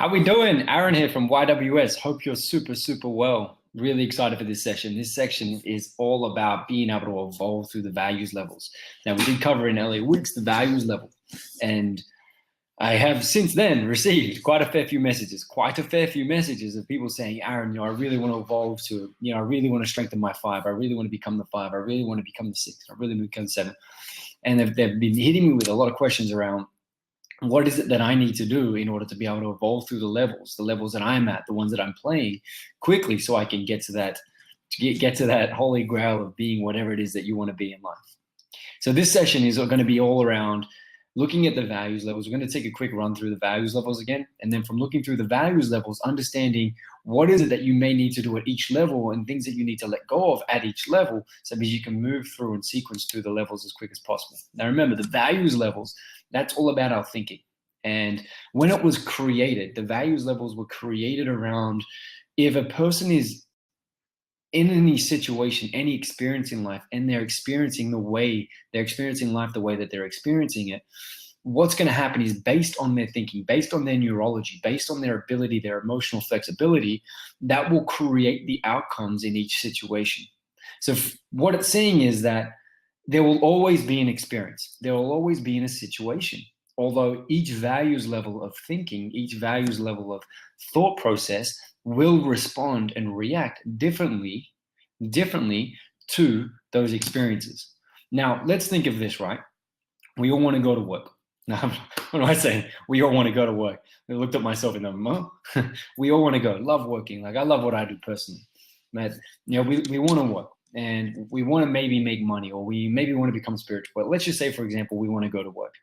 How we doing? Aaron here from YWS. Hope you're super, super well. Really excited for this session. This section is all about being able to evolve through the values levels. Now, we did cover in earlier weeks the values level, and I have since then received quite a fair few messages of people saying, Aaron, I really want to evolve to, I really want to strengthen my five. I really want to become the five. I really want to become the six. I really want to become the seven. And they've been hitting me with a lot of questions around what is it that I need to do in order to be able to evolve through the levels that I'm at, the ones that I'm playing quickly, so I can get to that holy grail of being whatever it is that you want to be in life. So this session is going to be all around looking at the values levels. We're going to take a quick run through the values levels again, and then from looking through the values levels, understanding what is it that you may need to do at each level and things that you need to let go of at each level, so that you can move through and sequence through the levels as quick as possible. Now remember, the values levels, that's all about our thinking. And when it was created, the values levels were created around if a person is in any situation, any experience in life, and they're experiencing life the way that they're experiencing it, what's going to happen is based on their thinking, based on their neurology, based on their ability, their emotional flexibility, that will create the outcomes in each situation. So what it's saying is that there will always be an experience. There will always be in a situation. Although each values level of thinking, each values level of thought process will respond and react differently to those experiences. Now, let's think of this, right? We all want to go to work. Now, what am I saying? We all want to go to work. I looked at myself in the mirror. We all want to go. Love working. Like, I love what I do personally. But, we want to work. And we want to maybe make money, or we maybe want to become spiritual. But let's just say, for example, we want to go to work.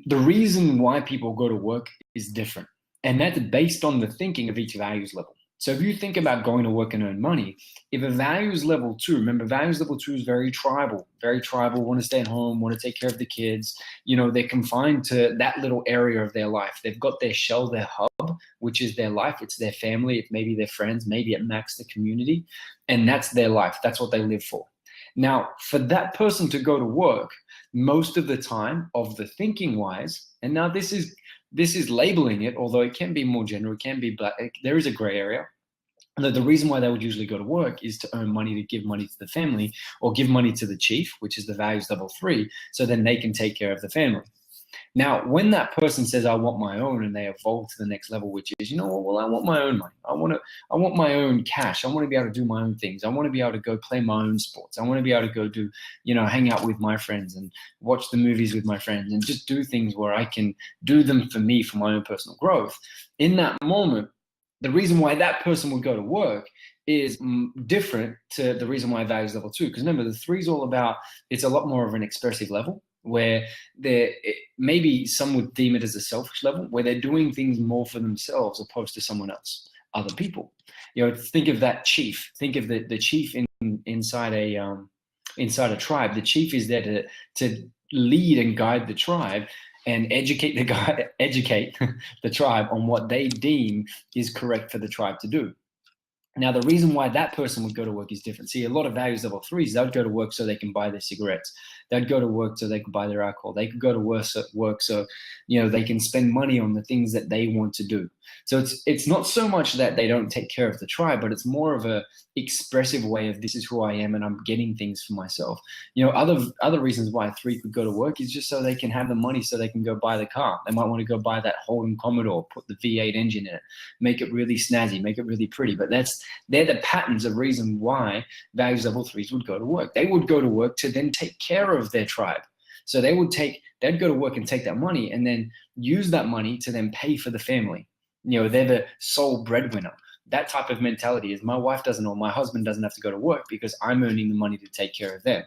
The reason why people go to work is different. And that's based on the thinking of each values level. So if you think about going to work and earn money, if a values level 2, remember values level 2 is very tribal, want to stay at home, want to take care of the kids. They're confined to that little area of their life. They've got their shell, their hub, which is their life. It's their family. It's maybe their friends, maybe at max the community. And that's their life. That's what they live for. Now, for that person to go to work, most of the time of the thinking wise, and now this is labeling it, although it can be more general, it can be black, there is a gray area. The reason why they would usually go to work is to earn money, to give money to the family, or give money to the chief, which is the values level 3, so then they can take care of the family. Now, when that person says, I want my own, and they evolve to the next level, which is, I want my own money. I want my own cash. I want to be able to do my own things. I want to be able to go play my own sports. I want to be able to go do, hang out with my friends and watch the movies with my friends and just do things where I can do them for me, for my own personal growth. In that moment, the reason why that person would go to work is different to the reason why values level 2. Because remember, the 3 is all about, it's a lot more of an expressive level, where maybe some would deem it as a selfish level, where they're doing things more for themselves opposed to someone else, other people. Think of that chief. Think of the chief inside a tribe. The chief is there to lead and guide the tribe and educate the tribe on what they deem is correct for the tribe to do. Now, the reason why that person would go to work is different. See, a lot of values level 3s, they would go to work so they can buy their cigarettes. They'd go to work so they could buy their alcohol. They could go to work so, they can spend money on the things that they want to do. So it's not so much that they don't take care of the tribe, but it's more of a expressive way of, this is who I am and I'm getting things for myself. Other reasons why 3 could go to work is just so they can have the money so they can go buy the car. They might want to go buy that Holden Commodore, put the V8 engine in it, make it really snazzy, make it really pretty. But they're the patterns of reason why values level 3s would go to work. They would go to work to then take care of their tribe. So they'd go to work and take that money and then use that money to then pay for the family. They're the sole breadwinner. That type of mentality is, my wife doesn't, or my husband doesn't have to go to work because I'm earning the money to take care of them.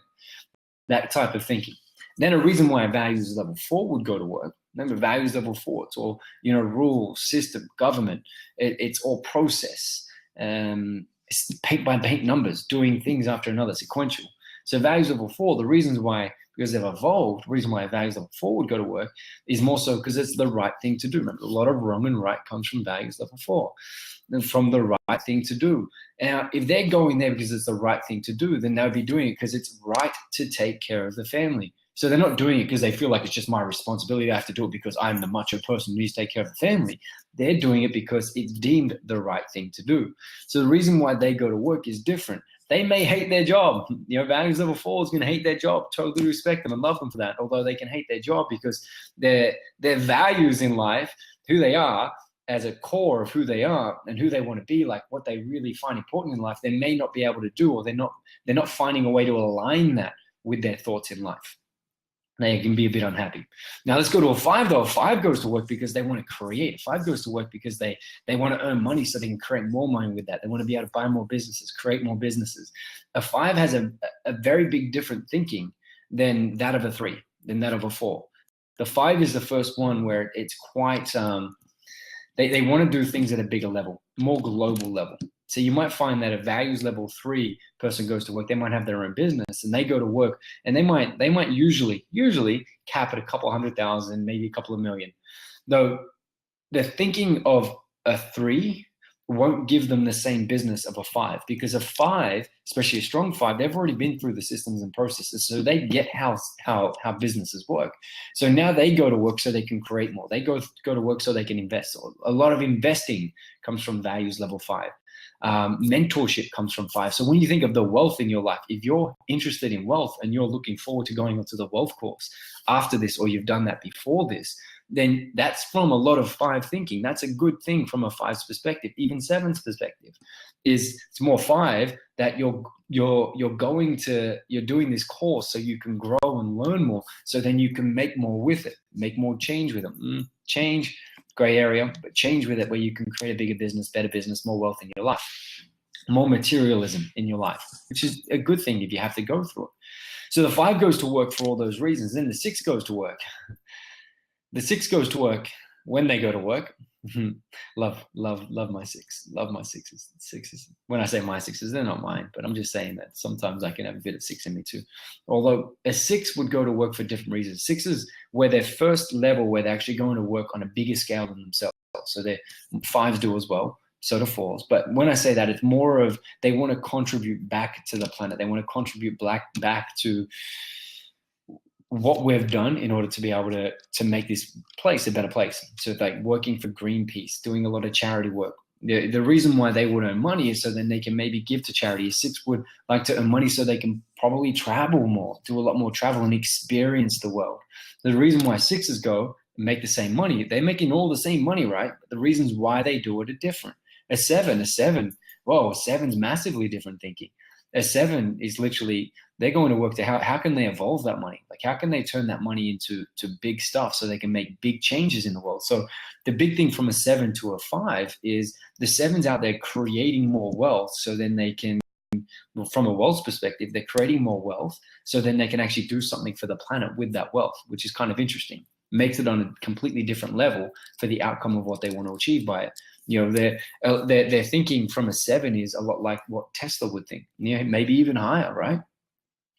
That type of thinking. Then a reason why values level 4 would go to work. Remember, values level 4, it's all, rule, system, government. It's all process. It's paint by paint numbers, doing things after another, sequential. So values level 4, the reasons why, because they've evolved, the reason why values level 4 would go to work is more so because it's the right thing to do. Remember, a lot of wrong and right comes from values level 4, and from the right thing to do. Now, if they're going there because it's the right thing to do, then they'll be doing it because it's right to take care of the family. So they're not doing it because they feel like it's just my responsibility. I have to do it because I'm the macho person who needs to take care of the family. They're doing it because it's deemed the right thing to do. So the reason why they go to work is different. They may hate their job. Values level 4 is going to hate their job. Totally respect them and love them for that. Although they can hate their job because their values in life, who they are as a core of who they are and who they want to be, like what they really find important in life, they may not be able to do, or they're not finding a way to align that with their thoughts in life. They can be a bit unhappy. Now let's go to a 5 though. A 5 goes to work because they want to create. A 5 goes to work because they want to earn money so they can create more money with that. They want to be able to buy more businesses, create more businesses. A 5 has a very big different thinking than that of a 3, than that of a 4. The 5 is the first one where it's quite, they want to do things at a bigger level, more global level. So you might find that a values level 3 person goes to work, they might have their own business and they go to work and they might usually cap at a couple 100,000, maybe a couple of million. Though the thinking of a 3 won't give them the same business of a 5, because a 5, especially a strong 5, they've already been through the systems and processes, so they get how businesses work. So now they go to work so they can create more. They go to work so they can invest. So a lot of investing comes from values level 5. Mentorship comes from 5. So when you think of the wealth in your life, if you're interested in wealth and you're looking forward to going onto the wealth course after this, or you've done that before this, then that's from a lot of 5 thinking. That's a good thing from a 5's perspective. Even 7's perspective is it's more 5 that you're doing this course so you can grow and learn more, so then you can make more with it, make more change with it. Change, gray area, but change with it where you can create a bigger business, better business, more wealth in your life, more materialism in your life, which is a good thing if you have to go through it. So the 5 goes to work for all those reasons. Then the 6 goes to work. The 6 goes to work when they go to work. love my 6. Love my 6s. 6s. When I say my 6s, they're not mine, but I'm just saying that sometimes I can have a bit of 6 in me too. Although a 6 would go to work for different reasons. 6s were their first level where they're actually going to work on a bigger scale than themselves. So their 5s do as well. So do 4s. But when I say that, it's more of they want to contribute back to the planet. They want to contribute back to what we've done in order to be able to make this place a better place. So like working for Greenpeace, doing a lot of charity work. The reason why they would earn money is so then they can maybe give to charity. A 6 would like to earn money so they can probably travel more, do a lot more travel and experience the world. The reason why 6s go and make the same money, they're making all the same money, right? But the reasons why they do it are different. A 7's massively different thinking. A 7 is literally, they're going to work to how can they evolve that money? Like how can they turn that money into big stuff so they can make big changes in the world? So the big thing from a 7 to a 5 is the 7's out there creating more wealth, so then they can, from a wealth perspective, they're creating more wealth so then they can actually do something for the planet with that wealth, which is kind of interesting. Makes it on a completely different level for the outcome of what they want to achieve by it. Their thinking from a 7 is a lot like what Tesla would think. Maybe even higher, right?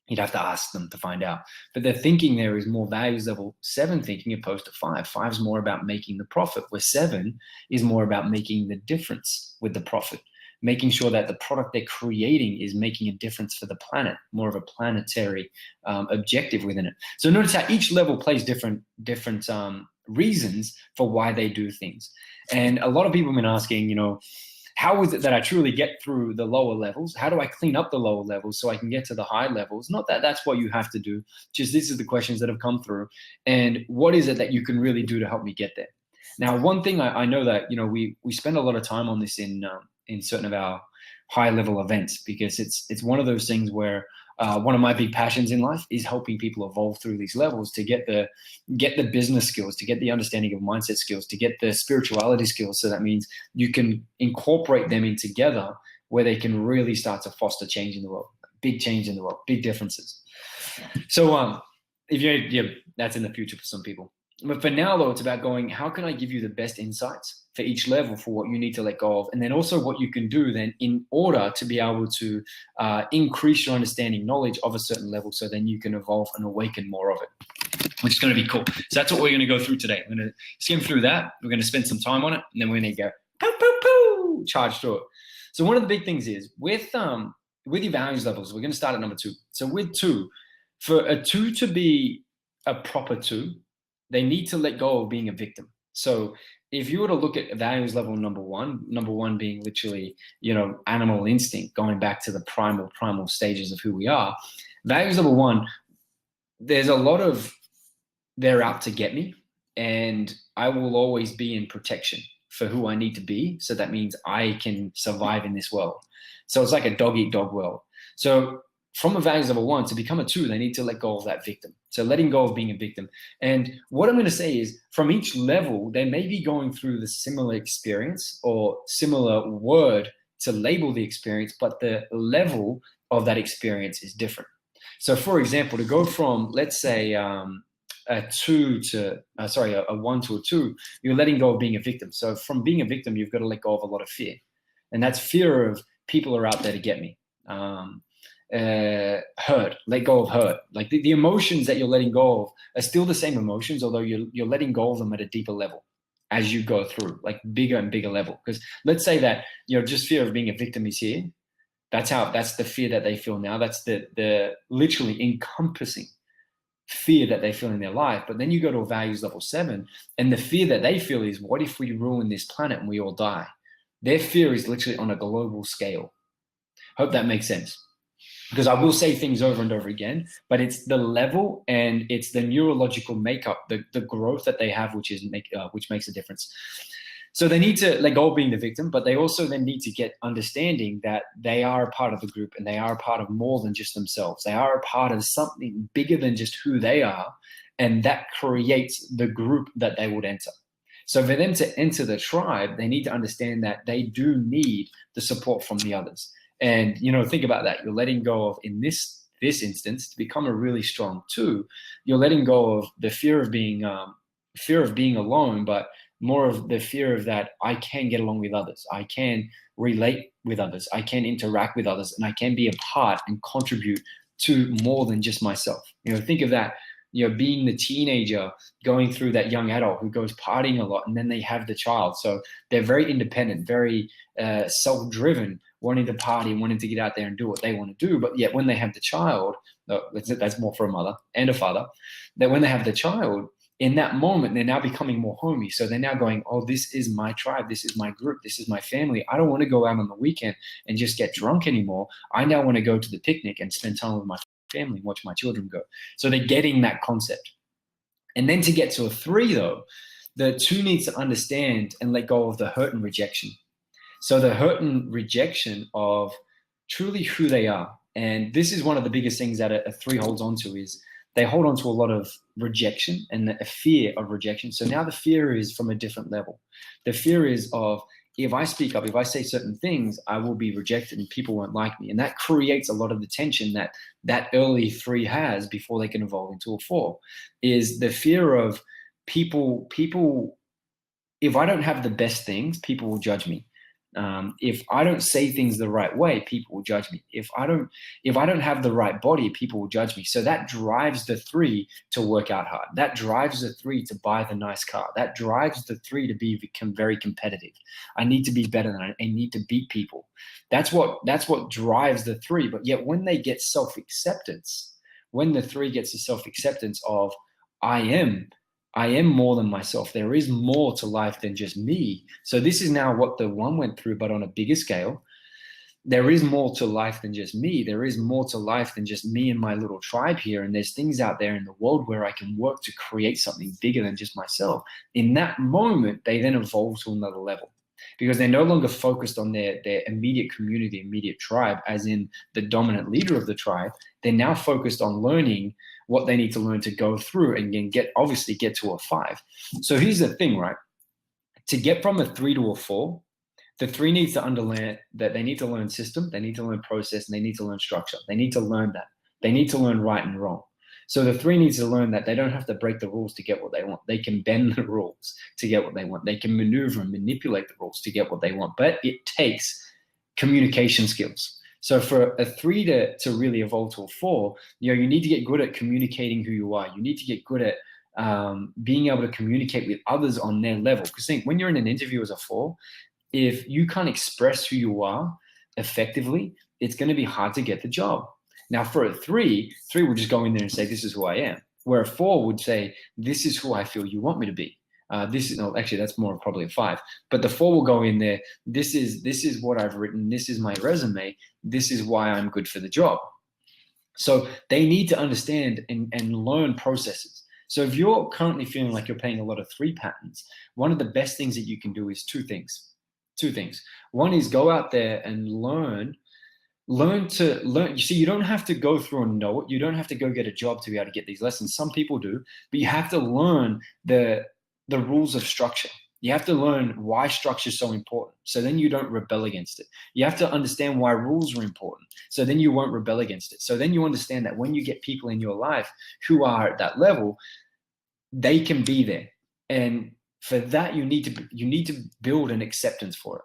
You'd have to ask them to find out. But their thinking there is more values level 7 thinking opposed to 5. 5's more about making the profit, where 7 is more about making the difference with the profit, making sure that the product they're creating is making a difference for the planet, more of a planetary objective within it. So notice how each level plays different reasons for why they do things. And a lot of people have been asking, how is it that I truly get through the lower levels? How do I clean up the lower levels so I can get to the high levels? Not that that's what you have to do, just this is the questions that have come through. And what is it that you can really do to help me get there? Now, one thing I know that, we spend a lot of time on this in certain of our high level events, because it's one of those things where one of my big passions in life is helping people evolve through these levels to get the business skills, to get the understanding of mindset skills, to get the spirituality skills. So that means you can incorporate them in together where they can really start to foster change in the world, big change in the world, big differences. So that's in the future for some people. But for now, though, it's about going, how can I give you the best insights for each level for what you need to let go of? And then also what you can do then in order to be able to increase your understanding, knowledge of a certain level, so then you can evolve and awaken more of it, which is going to be cool. So that's what we're going to go through today. We're going to skim through that. We're going to spend some time on it. And then we're going to go, poo, poo, poo, charge through it. So one of the big things is with your values levels, we're going to start at number 2. So with 2, for a 2 to be a proper two, they need to let go of being a victim. So if you were to look at values level number one being literally, animal instinct, going back to the primal stages of who we are, values level one, there's a lot of they're out to get me, and I will always be in protection for who I need to be. So that means I can survive in this world. So it's like a dog eat dog world. So from a values level one to become a two, they need to let go of that victim. So letting go of being a victim. And what I'm going to say is from each level, they may be going through the similar experience or similar word to label the experience, but the level of that experience is different. So for example, to go from, let's say, a one to a two, you're letting go of being a victim. So from being a victim, you've got to let go of a lot of fear. And that's fear of people are out there to get me. Hurt, let go of hurt. Like the emotions that you're letting go of are still the same emotions, although you're letting go of them at a deeper level as you go through, like bigger and bigger level. Because let's say that just fear of being a victim is here. That's the fear that they feel now. That's the literally encompassing fear that they feel in their life. But then you go to a values level 7, and the fear that they feel is, what if we ruin this planet and we all die? Their fear is literally on a global scale. Hope that makes sense. Because I will say things over and over again, but it's the level and it's the neurological makeup, the growth that they have, which makes a difference. So they need to let go of being the victim, but they also then need to get understanding that they are a part of the group and they are a part of more than just themselves. They are a part of something bigger than just who they are, and that creates the group that they would enter. So for them to enter the tribe, they need to understand that they do need the support from the others. And, think about that. You're letting go of, in this instance, to become a really strong two, you're letting go of the fear of being alone, but more of the fear of that I can get along with others. I can relate with others. I can interact with others, and I can be a part and contribute to more than just myself. Think of that, being the teenager going through that young adult who goes partying a lot, and then they have the child. So they're very independent, very self-driven, wanting to party and wanting to get out there and do what they want to do. But yet when they have the child, that's more for a mother and a father, that when they have the child, in that moment, they're now becoming more homey. So they're now going, oh, this is my tribe. This is my group. This is my family. I don't want to go out on the weekend and just get drunk anymore. I now want to go to the picnic and spend time with my family and watch my children go. So they're getting that concept. And then to get to a 3, though, the 2 needs to understand and let go of the hurt and rejection. So the hurt and rejection of truly who they are. And this is one of the biggest things that a 3 holds on to, is they hold on to a lot of rejection and a fear of rejection. So now the fear is from a different level. The fear is of, if I speak up, if I say certain things, I will be rejected and people won't like me. And that creates a lot of the tension that early 3 has before they can evolve into a 4, is the fear of people, if I don't have the best things, people will judge me. If I don't say things the right way, people will judge me. If I don't have the right body, people will judge me. So that drives the 3 to work out hard. That drives the 3 to buy the nice car. That drives the 3 to become very competitive. I need to be better than I need to beat people. That's what drives the 3. But yet when they get self-acceptance, when the 3 gets the self-acceptance of, I am more than myself. There is more to life than just me. So this is now what the 1 went through, but on a bigger scale. There is more to life than just me. There is more to life than just me and my little tribe here. And there's things out there in the world where I can work to create something bigger than just myself. In that moment, they then evolve to another level, because they're no longer focused on their immediate community, immediate tribe, as in the dominant leader of the tribe. They're now focused on learning what they need to learn to go through and then get to a 5. So here's the thing, right? To get from a 3 to a 4, the 3 needs to understand that they need to learn system, they need to learn process, and they need to learn structure. They need to learn that. They need to learn right and wrong. So the 3 needs to learn that they don't have to break the rules to get what they want. They can bend the rules to get what they want. They can maneuver and manipulate the rules to get what they want. But it takes communication skills. So for a 3 to really evolve to a 4, you need to get good at communicating who you are. You need to get good at being able to communicate with others on their level. Because think, when you're in an interview as a 4, if you can't express who you are effectively, it's going to be hard to get the job. Now for a 3 will just go in there and say, this is who I am. Where a 4 would say, this is who I feel you want me to be. This is, no, actually, that's more probably a 5. But the 4 will go in there. This is what I've written. This is my resume. This is why I'm good for the job. So they need to understand and learn processes. So if you're currently feeling like you're playing a lot of 3 patterns, one of the best things that you can do is two things. One is go out there and learn. You see, you don't have to go through and know it. You don't have to go get a job to be able to get these lessons. Some people do, but you have to learn the rules of structure. You have to learn why structure is so important. So then you don't rebel against it. You have to understand why rules are important. So then you won't rebel against it. So then you understand that when you get people in your life who are at that level, they can be there. And for that, you need to build an acceptance for it.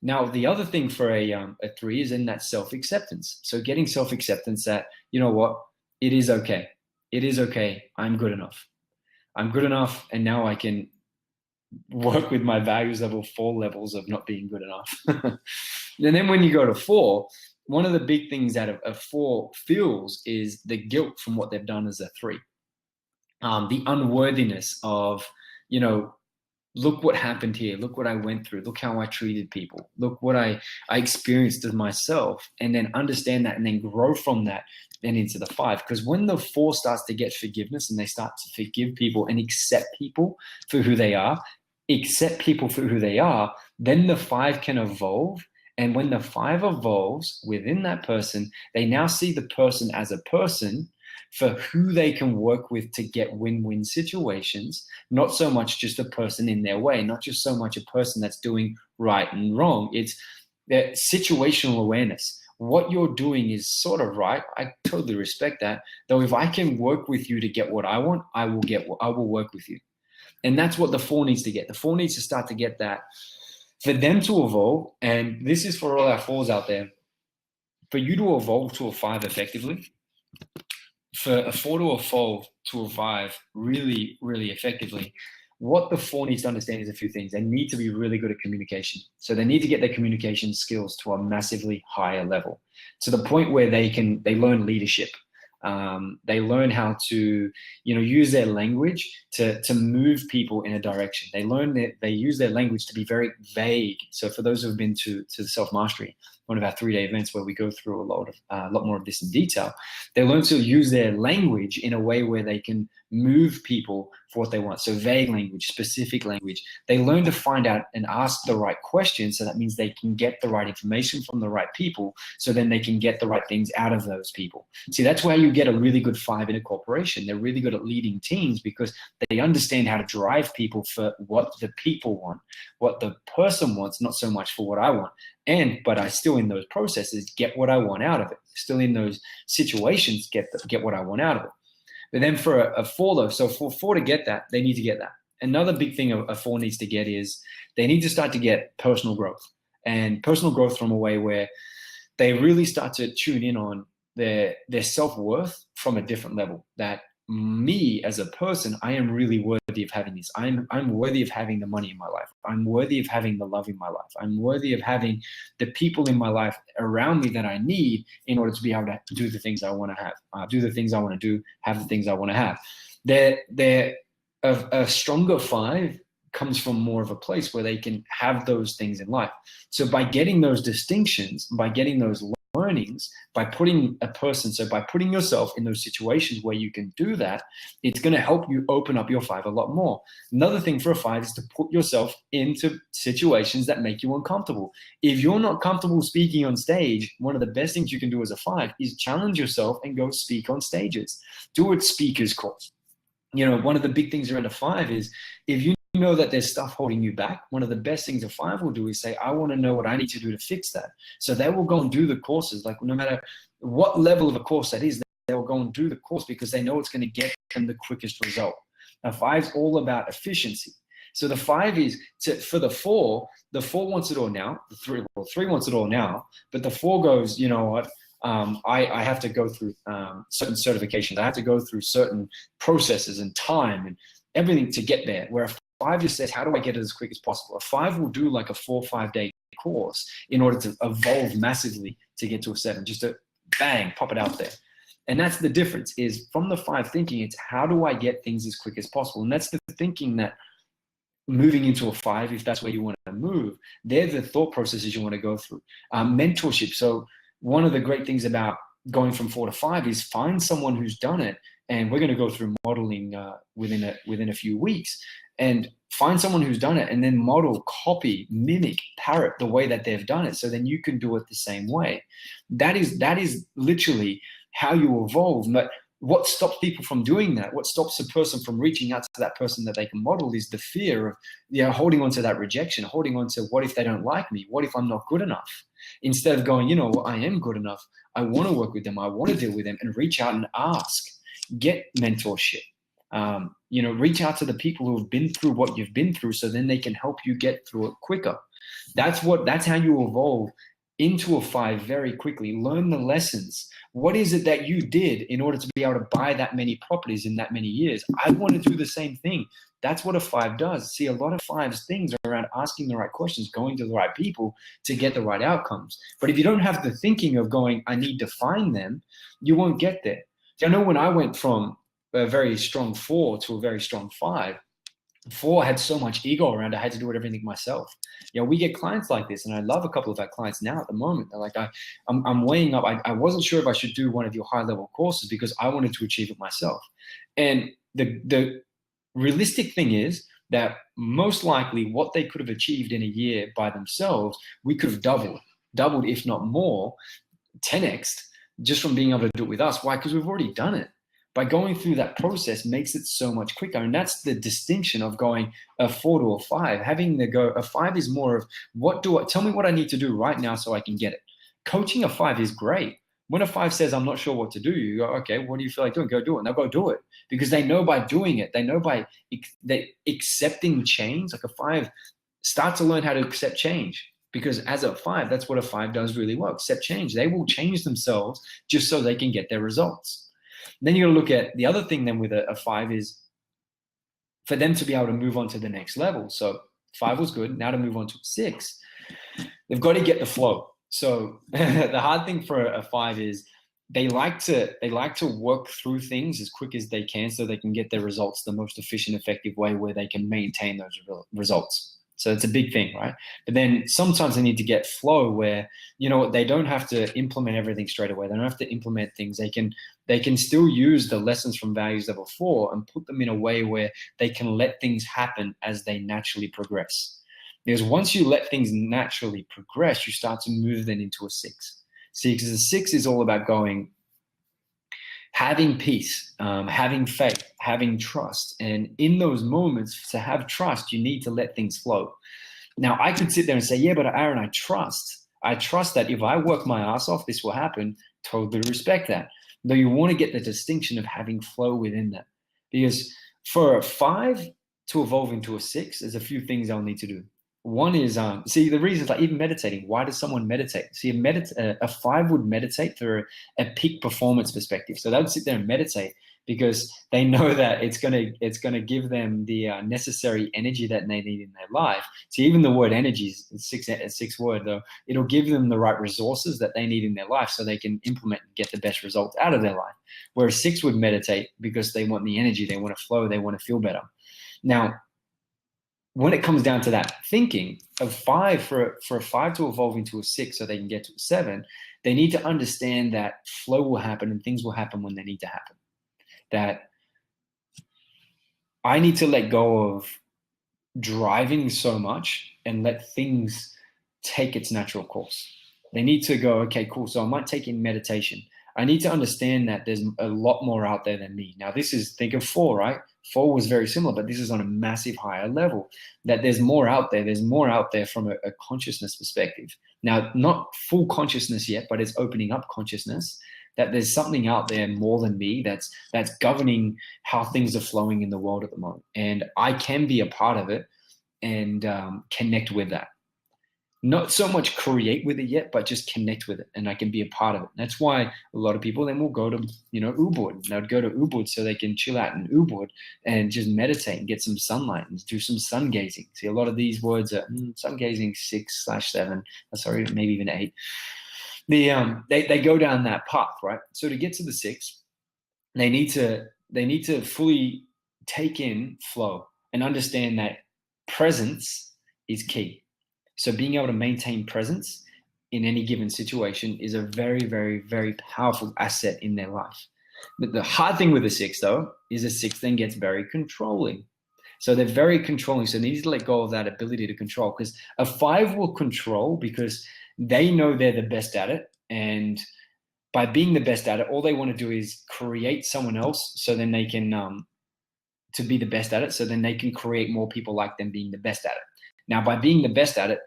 Now, the other thing for a 3 is in that self-acceptance. So getting self-acceptance that, you know what, it is okay. It is okay. I'm good enough. I'm good enough. And now I can work with my values level 4 levels of not being good enough. And then when you go to 4, one of the big things that a 4 feels is the guilt from what they've done as a 3. The unworthiness of, look what happened here. Look what I went through. Look how I treated people. Look what I experienced as myself, and then understand that and then grow from that then into the 5. Because when the 4 starts to get forgiveness and they start to forgive people and accept people for who they are, then the 5 can evolve. And when the 5 evolves within that person, they now see the person as a person for who they can work with to get win-win situations, not so much just a person in their way, not just so much a person that's doing right and wrong. It's that situational awareness. What you're doing is sort of right. I totally respect that. Though if I can work with you to get what I want, I will work with you. And that's what the 4 needs to get. The 4 needs to start to get that. For them to evolve, and this is for all our 4s out there, for you to evolve to a 5 effectively, for a 4 to evolve to a 5 really, really effectively, what the 4 needs to understand is a few things. They need to be really good at communication. So they need to get their communication skills to a massively higher level, to the point where they learn leadership. They learn how to, use their language to move people in a direction. They use their language to be very vague. So for those who have been to the Self-Mastery, one of our 3-day events where we go through a lot more of this in detail, they learn to use their language in a way where they can move people for what they want. So vague language, specific language. They learn to find out and ask the right questions. So that means they can get the right information from the right people. So then they can get the right things out of those people. See, that's where you get a really good 5 in a corporation. They're really good at leading teams because they understand how to drive people for what the people want, what the person wants, not so much for what I want. But I still in those processes get what I want out of it. Still in those situations get what I want out of it. But then for a 4 though, so for 4 to get that, they need to get that. Another big thing a 4 needs to get is they need to start to get personal growth, and personal growth from a way where they really start to tune in on their self-worth from a different level. That me as a person, I am really worthy of having this. I'm worthy of having the money in my life. I'm worthy of having the love in my life. I'm worthy of having the people in my life around me that I need in order to be able to do the things I want to have, do the things I want to do, have the things I want to have. A stronger 5 comes from more of a place where they can have those things in life. So by getting those distinctions, by getting those learnings, by putting yourself in those situations where you can do that, it's going to help you open up your 5 a lot more. Another thing for a 5 is to put yourself into situations that make you uncomfortable. If you're not comfortable speaking on stage, one of the best things you can do as a 5 is challenge yourself and go speak on stages. Do a speaker's course. One of the big things around a 5 is if you know that there's stuff holding you back, one of the best things a 5 will do is say, I want to know what I need to do to fix that. So they will go and do the courses. Like no matter what level of a course that is, they will go and do the course because they know it's going to get them the quickest result. Now 5 is all about efficiency. So the 5 is for the 4 wants it all now. The 3 wants it all now, but the 4 goes, you know what? I have to go through certain certifications. I have to go through certain processes and time and everything to get there. Where a 5 just says, how do I get it as quick as possible? A 5 will do like a 4 or 5 day course in order to evolve massively to get to a 7, just to bang, pop it out there. And that's the difference, is from the 5 thinking, it's how do I get things as quick as possible? And that's the thinking that moving into a 5, if that's where you want to move, they're the thought processes you want to go through. Mentorship. So one of the great things about going from 4 to 5 is find someone who's done it. And we're going to go through modeling within a few weeks, and find someone who's done it and then model, copy, mimic, parrot the way that they've done it. So then you can do it the same way. That is literally how you evolve. But what stops people from doing that, what stops a person from reaching out to that person that they can model, is the fear of, holding on to that rejection, holding on to what if they don't like me? What if I'm not good enough? Instead of going, I am good enough. I want to work with them. I want to deal with them, and reach out and ask, get mentorship. Reach out to the people who have been through what you've been through, so then they can help you get through it quicker. That's how you evolve into a 5 very quickly. Learn the lessons. What is it that you did in order to be able to buy that many properties in that many years? I want to do the same thing. That's what a 5 does. See, a lot of 5's things are around asking the right questions, going to the right people to get the right outcomes. But if you don't have the thinking of going, I need to find them, you won't get there. I know when I went from a very strong 4 to a very strong 5, 4 had so much ego around. I had to do everything myself. We get clients like this, and I love a couple of our clients now at the moment. They're like, I'm weighing up. I wasn't sure if I should do one of your high-level courses because I wanted to achieve it myself. And the realistic thing is that most likely what they could have achieved in a year by themselves, we could have doubled, if not more, 10x'd, just from being able to do it with us. Why? Because we've already done it. By going through that process makes it so much quicker. And that's the distinction of going a 4 to a 5. A 5 is more of, tell me what I need to do right now so I can get it. Coaching a 5 is great. When a 5 says, I'm not sure what to do, you go, okay, what do you feel like doing? Go do it. And they'll go do it, because they know by doing it, they know by accepting change. Like a 5 start to learn how to accept change. Because as a 5, that's what a 5 does really well, accept change. They will change themselves just so they can get their results. Then you got to look at the other thing then with a 5 is for them to be able to move on to the next level. So 5 was good. Now to move on to 6, they've got to get the flow. So the hard thing for a 5 is they like to work through things as quick as they can so they can get their results the most efficient, effective way where they can maintain those results. So it's a big thing, right? But then sometimes they need to get flow where, they don't have to implement everything straight away. They don't have to implement things. They can still use the lessons from values level 4 and put them in a way where they can let things happen as they naturally progress. Because once you let things naturally progress, you start to move them into a 6. See, because the 6 is all about having peace, having faith, having trust. And in those moments, to have trust, you need to let things flow. Now, I could sit there and say, yeah, but Aaron, I trust that if I work my ass off, this will happen. Totally respect that. Though you want to get the distinction of having flow within that. Because for a 5 to evolve into a 6, there's a few things they'll need to do. One is, the reason is like even meditating. Why does someone meditate? See, a 5 would meditate through a peak performance perspective. So they would sit there and meditate because they know that it's gonna give them the necessary energy that they need in their life. See, even the word energy is a 6 word, though. It'll give them the right resources that they need in their life so they can implement and get the best results out of their life. Whereas 6 would meditate because they want the energy, they want to flow, they want to feel better. Now, when it comes down to that thinking of 5, for a 5 to evolve into a 6 so they can get to a 7, they need to understand that flow will happen and things will happen when they need to happen. That I need to let go of driving so much and let things take its natural course. They need to go, okay, cool. So I might take in meditation. I need to understand that there's a lot more out there than me. Now, think of 4, right? 4 was very similar, but this is on a massive higher level, that there's more out there. There's more out there from a consciousness perspective. Now, not full consciousness yet, but it's opening up consciousness, that there's something out there more than me that's governing how things are flowing in the world at the moment. And I can be a part of it and connect with that. Not so much create with it yet, but just connect with it, and I can be a part of it. And that's why a lot of people then will go to, Ubud. They would go to Ubud so they can chill out in Ubud and just meditate and get some sunlight and do some sun gazing. See, a lot of these words are sun gazing 6/7. Sorry, maybe even 8. They go down that path, right? So to get to the 6, they need to fully take in flow and understand that presence is key. So being able to maintain presence in any given situation is a very, very, very powerful asset in their life. But the hard thing with the six, though, is the six then gets very controlling. So they're very controlling. So they need to let go of that ability to control, because a five will control because they know they're the best at it. And by being the best at it, all they want to do is create someone else so then they can, to be the best at it. So then they can create more people like them being the best at it. Now, by being the best at it,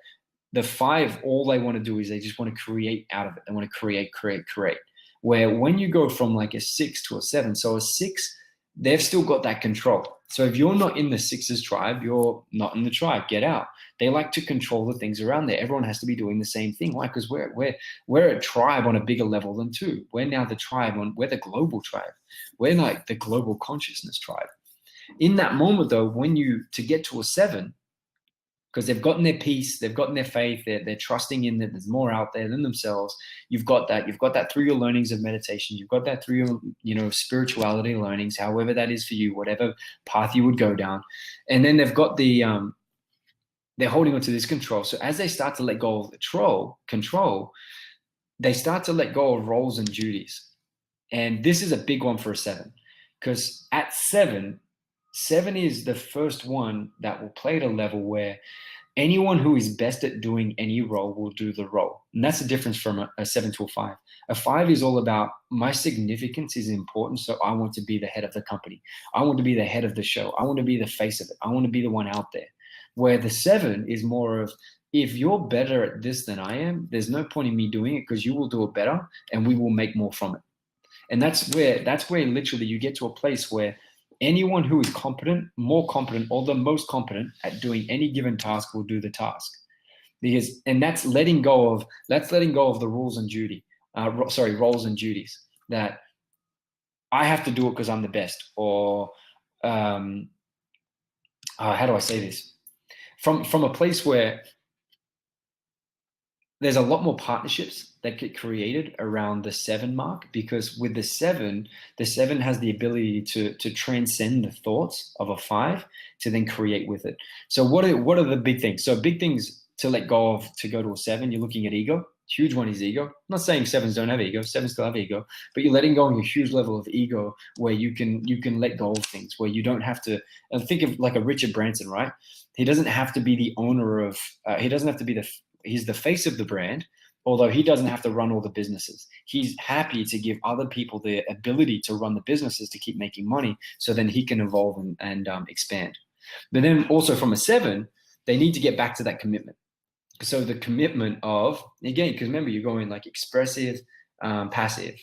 the five, all they want to do is they just want to create out of it. They want to create. Where when you go from like a six to a seven, so a six, they've still got that control. So if you're not in the sixes tribe, you're not in the tribe. Get out. They like to control the things around there. Everyone has to be doing the same thing. Why? Because we're a tribe on a bigger level than two. We're now the tribe we're the global tribe. We're like the global consciousness tribe. In that moment, though, to get to a seven, because they've gotten their peace, they've gotten their faith, they're trusting in that there's more out there than themselves. You've got that through your learnings of meditation. You've got that through your, spirituality learnings, however that is for you, whatever path you would go down. And then they've got they're holding on to this control. So as they start to let go of the control, they start to let go of roles and duties. And this is a big one for a seven, because at seven is the first one that will play at a level where anyone who is best at doing any role will do the role. And that's the difference from a seven to a five. A five is all about my significance is important, so I want to be the head of the company. I want to be the head of the show. I want to be the face of it. I want to be the one out there. Where the seven is more of, if you're better at this than I am, there's no point in me doing it, because you will do it better and we will make more from it. And that's where literally you get to a place where anyone who is more competent, or the most competent at doing any given task will do the task. And that's letting go of the rules and roles and duties, that I have to do it because I'm the best, or how do I say this? From a place where there's a lot more partnerships that get created around the seven mark, because with the seven has the ability to transcend the thoughts of a five to then create with it. So what are the big things? So big things to let go of to go to a seven, you're looking at ego. Huge one is ego. I'm not saying sevens don't have ego. Sevens still have ego, but you're letting go of a huge level of ego where you can let go of things, where you don't have to. And think of like a Richard Branson, right? He doesn't have to be the owner of. He doesn't have to be he's the face of the brand, although he doesn't have to run all the businesses. He's happy to give other people the ability to run the businesses to keep making money, so then he can evolve and expand. But then also from a seven, they need to get back to that commitment. So the commitment of, again, because remember, you're going like expressive, passive.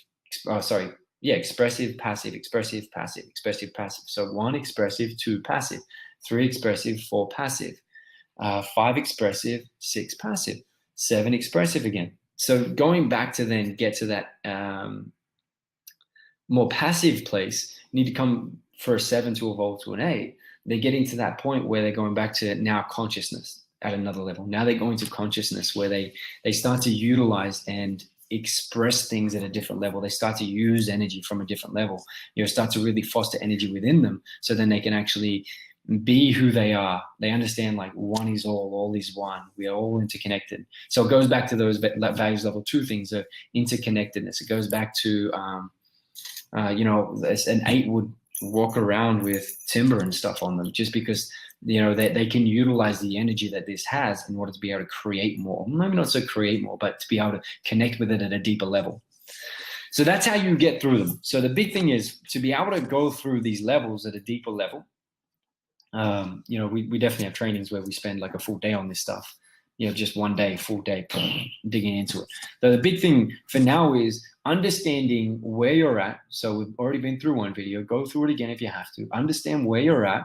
Expressive, passive, expressive, passive, expressive, passive. So 1 expressive, 2 passive, 3 expressive, 4 passive, 5 expressive, 6 passive, 7 expressive again. So going back to then get to that more passive place, you need to come for a 7 to evolve to an 8. They're getting to that point where they're going back to now consciousness at another level. Now they're going to consciousness where they start to utilize and express things at a different level. They start to use energy from a different level. Start to really foster energy within them, so then they can actually be who they are. They understand like one is all is one. We are all interconnected. So it goes back to those values level 2 things of interconnectedness. It goes back to, an 8 would walk around with timber and stuff on them, just because they can utilize the energy that this has in order to be able to create more. Maybe not so create more, but to be able to connect with it at a deeper level. So that's how you get through them. So the big thing is to be able to go through these levels at a deeper level. We definitely have trainings where we spend like a full day on this stuff. Just one day, full day, digging into it. So the big thing for now is understanding where you're at. So we've already been through one video. Go through it again if you have to. Understand where you're at.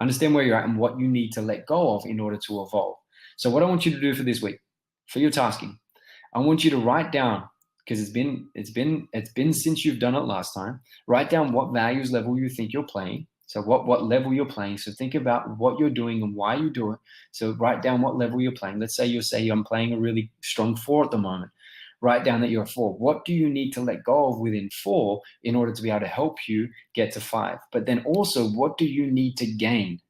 Understand where you're at and what you need to let go of in order to evolve. So what I want you to do for this week, for your tasking, I want you to write down, because it's been since you've done it last time. Write down what values level you think you're playing. So what level you're playing. So think about what you're doing and why you do it. So write down what level you're playing. Let's say I'm playing a really strong 4 at the moment. write down that you're a 4. What do you need to let go of within 4 in order to be able to help you get to 5? But then also, what do you need to gain?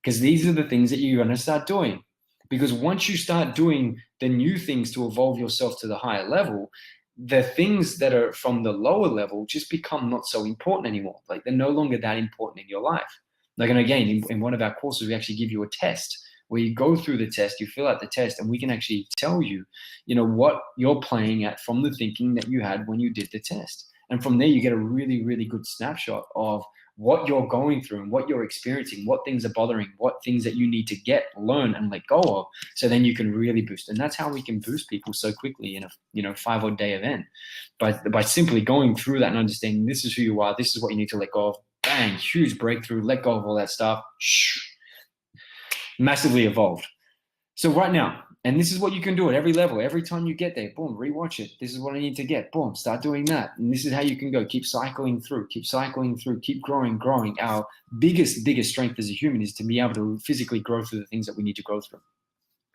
Because these are the things that you're going to start doing. Because once you start doing the new things to evolve yourself to the higher level, the things that are from the lower level just become not so important anymore. Like, they're no longer that important in your life. Like, and again, in one of our courses, we actually give you a test where you go through the test, you fill out the test, and we can actually tell you, what you're playing at from the thinking that you had when you did the test. And from there, you get a really, really good snapshot of what you're going through and what you're experiencing, what things are bothering, what things that you need to learn and let go of, so then you can really boost. And that's how we can boost people so quickly in a 5-day event, by simply going through that and understanding this is who you are, this is what you need to let go of. Bang, huge breakthrough, let go of all that stuff. Massively evolved. So right now, and this is what you can do at every level. Every time you get there, boom, rewatch it. This is what I need to get. Boom, start doing that. And this is how you can go. Keep cycling through, keep growing. Our biggest strength as a human is to be able to physically grow through the things that we need to grow through.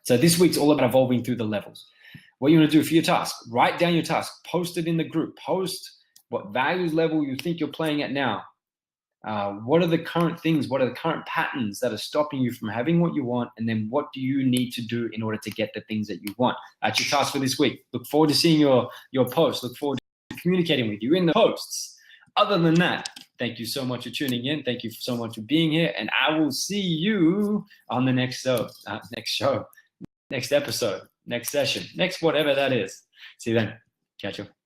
So this week's all about evolving through the levels. What you want to do for your task, write down your task, post it in the group, post what values level you think you're playing at now. What are the current things? What are the current patterns that are stopping you from having what you want? And then what do you need to do in order to get the things that you want? That's your task for this week. Look forward to seeing your posts. Look forward to communicating with you in the posts. Other than that, thank you so much for tuning in. Thank you so much for being here. And I will see you on the next show, next episode, next session, next whatever that is. See you then. Catch you.